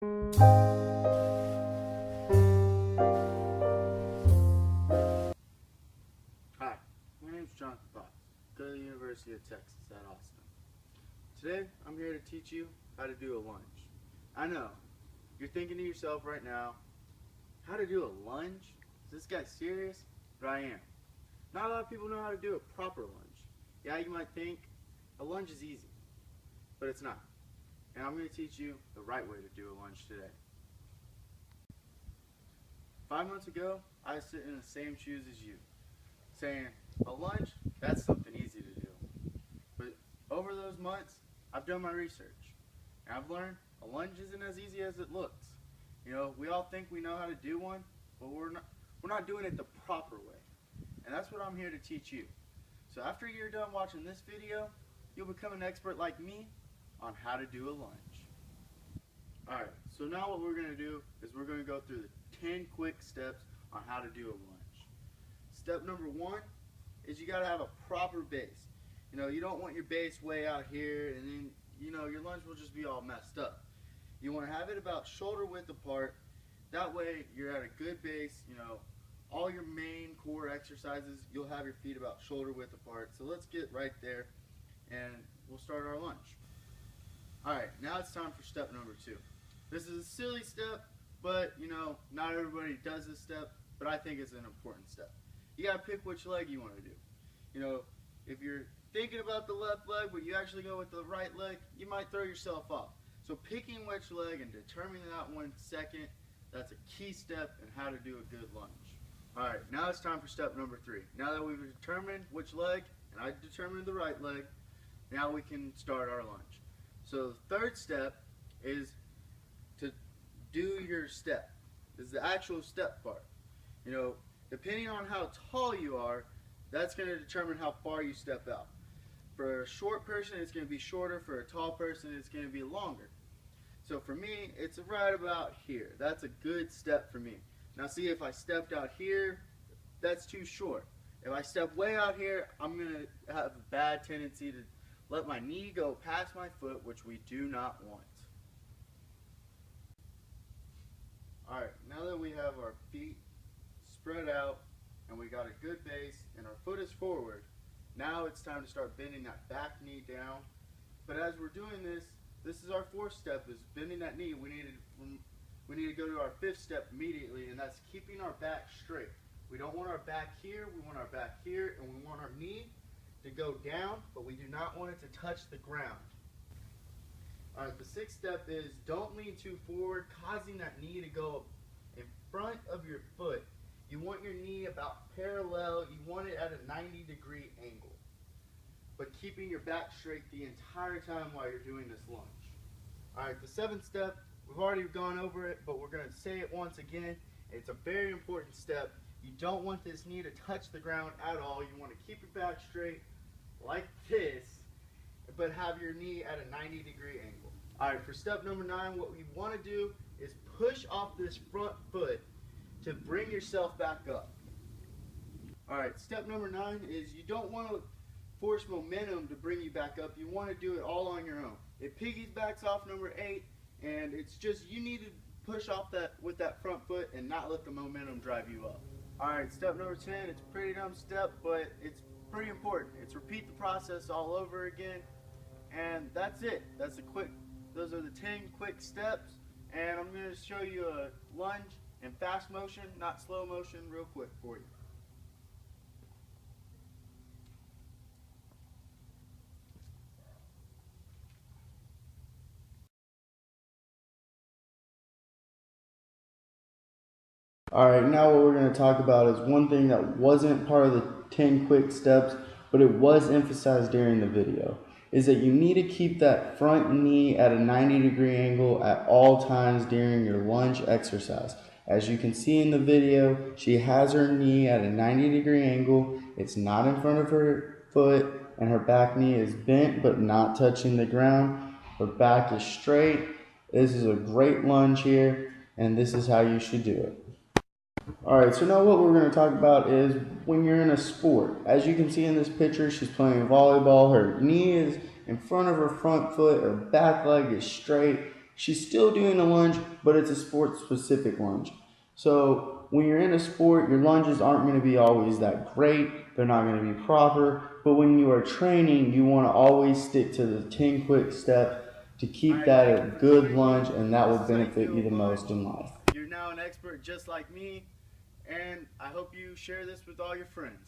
Hi, my name is Jonathan Fox. Go to the University of Texas at Austin. Today, I'm here to teach you how to do a lunge. I know, you're thinking to yourself right now, how to do a lunge? Is this guy serious? But I am. Not a lot of people know how to do a proper lunge. Yeah, you might think a lunge is easy, but it's not. And I'm going to teach you the right way to do a lunge today. 5 months ago, I was sitting in the same shoes as you, saying, a lunge, that's something easy to do. But over those months, I've done my research, and I've learned a lunge isn't as easy as it looks. You know, we all think we know how to do one, but we're not doing it the proper way. And that's what I'm here to teach you. So after you're done watching this video, you'll become an expert like me on how to do a lunge. Alright, so now what we're going to do is we're going to go through the 10 quick steps on how to do a lunge. Step number 1 is you got to have a proper base. You know, you don't want your base way out here and then, you know, your lunge will just be all messed up. You want to have it about shoulder width apart. That way you're at a good base. You know, all your main core exercises, you'll have your feet about shoulder width apart. So let's get right there and we'll start our lunge. Alright, now it's time for step number 2. This is a silly step, but you know, not everybody does this step, but I think it's an important step. You gotta pick which leg you want to do. You know, if you're thinking about the left leg, but you actually go with the right leg, you might throw yourself off. So picking which leg and determining that one second, that's a key step in how to do a good lunge. Alright, now it's time for step number 3. Now that we've determined which leg, and I determined the right leg, now we can start our lunge. So the third step is to do your step. This is the actual step part. You know, depending on how tall you are, that's going to determine how far you step out. For a short person, it's going to be shorter. For a tall person, it's going to be longer. So for me, it's right about here. That's a good step for me. Now see, if I stepped out here, that's too short. If I step way out here, I'm going to have a bad tendency to let my knee go past my foot, which we do not want. Alright, now that we have our feet spread out and we got a good base and our foot is forward, now it's time to start bending that back knee down. But as we're doing this, this is our fourth step, is bending that knee. We need to go to our fifth step immediately, and that's keeping our back straight. We don't want our back here, we want our back here, and we want our knee to go down, but we do not want it to touch the ground. Alright, the sixth step is don't lean too forward, causing that knee to go in front of your foot. You want your knee about parallel, you want it at a 90-degree angle, but keeping your back straight the entire time while you're doing this lunge. Alright, the seventh step, we've already gone over it, but we're going to say it once again. It's a very important step. You don't want this knee to touch the ground at all. You want to keep your back straight like this, but have your knee at a 90-degree angle. Alright, for step number 9, what we want to do is push off this front foot to bring yourself back up. Alright, step number 9 is you don't want to force momentum to bring you back up. You want to do it all on your own. It piggybacks off number 8, and it's just you need to push off that with that front foot and not let the momentum drive you up. Alright, step number 10, it's a pretty dumb step, but it's pretty important. It's repeat the process all over again, and that's it. Those are the 10 quick steps, and I'm going to show you a lunge in fast motion, not slow motion, real quick for you. Alright, now what we're going to talk about is one thing that wasn't part of the 10 quick steps, but it was emphasized during the video, is that you need to keep that front knee at a 90-degree angle at all times during your lunge exercise. As you can see in the video, she has her knee at a 90-degree angle. It's not in front of her foot, and her back knee is bent but not touching the ground. Her back is straight. This is a great lunge here, and this is how you should do it. Alright, so now what we're going to talk about is when you're in a sport. As you can see in this picture, she's playing volleyball. Her knee is in front of her front foot. Her back leg is straight. She's still doing a lunge, but it's a sport-specific lunge. So when you're in a sport, your lunges aren't going to be always that great. They're not going to be proper. But when you are training, you want to always stick to the 10 quick steps to keep that a good lunge, and that will benefit you the most in life. You're now an expert just like me, and I hope you share this with all your friends.